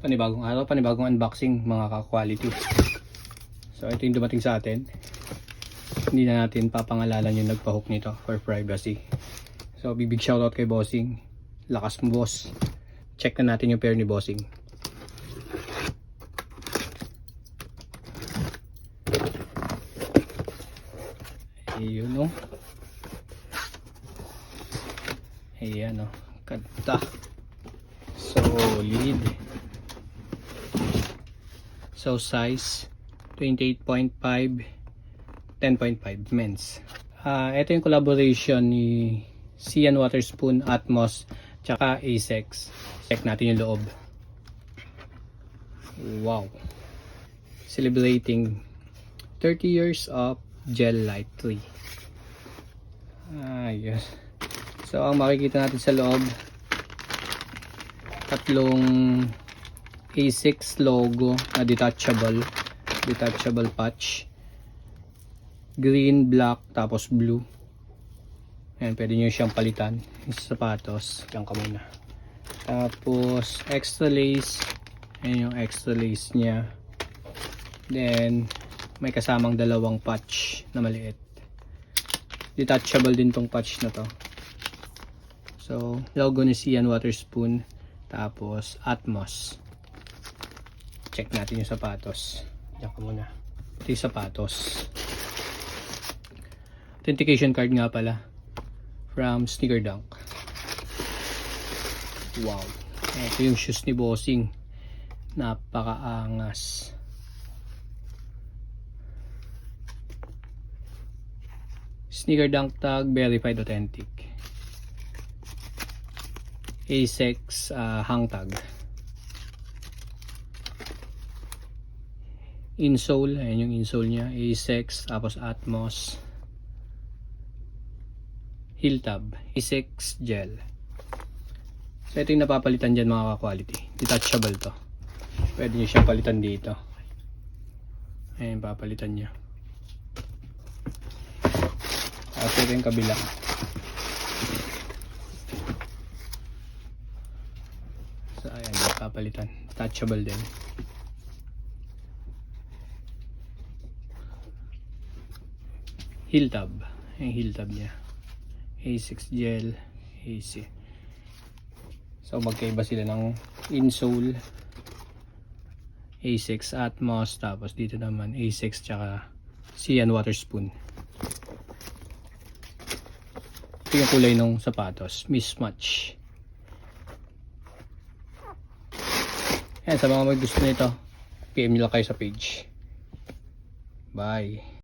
Panibagong araw, panibagong unboxing mga ka-quality. So ito yung dumating sa atin. Hindi na natin papangalanan yung nagpa-hook nito for privacy. So big shoutout kay Bossing. Lakas mo boss. Check na natin yung pair ni Bossing. Ayun o. Ayan o. Kanta. Solid. So size 28.5 10.5 men's. Ito yung collaboration ni Sian Waterspoon, Atmos, tsaka Acex. Check natin yung loob. Wow. Celebrating 30 years of Gel Light 3. Yes. So ang makikita natin sa loob, tatlong Acex logo na detachable patch, green, black, tapos blue. Ayan, pwede nyo siyang palitan yung sapatos. Diyan ka muna. Tapos extra lace, ayan yung extra lace nya. Then may kasamang dalawang patch na maliit. Detachable din tong patch na to. So logo ni Sian Waterspoon, tapos Atmos. Check natin yung sapatos. Diyan ka muna. Ito yung sapatos. Authentication card nga pala from Sneaker Dunk. Wow. Ito yung shoes ni Bossing. Napakaangas. Sneaker Dunk tag, verified authentic. Acex hang tag. Insole, ayan yung insole nya, Acex, tapos Atmos. Heel tab, Acex gel. So ito yung napapalitan dyan mga ka-quality. Detachable to. Pwede nyo siyang palitan dito. Ayan, papalitan nyo. Tapos ito yung kabila. So ayan, papalitan. Detachable din. Heel tab. Yung heel tab nya. Acex gel, AC. So magkaiba sila ng insole, Acex Atmos, tapos dito naman Acex tsaka Sian Waterspoon. Ito yung kulay ng sapatos, mismatch. Yan, sa mga may gusto nito, PM nyo lang kayo sa page. Bye.